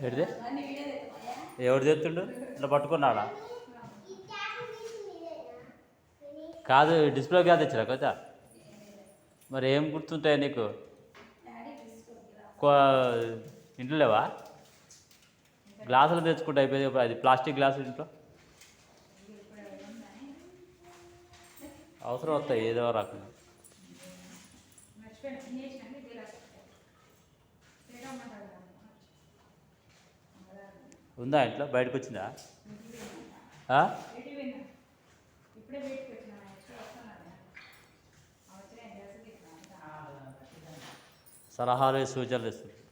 ఎడిదే ఎవడు తెస్తుండు ఇట్లా పట్టుకున్నాడా కాదు డిస్ప్లే కాదు తెచ్చరా కొంచెం మరి ఏం గుర్తుంటాయి నీకు ఇంట్లో లేవా గ్లాసులు తెచ్చుకుంటే అయిపోయింది అది ప్లాస్టిక్ గ్లాసులు ఇంట్లో అవసరం వస్తాయి ఏదో రకంగా ఉందా ఇంట్లో బయటకు వచ్చిందా సలహాలు సూచనలు ఇస్తుంది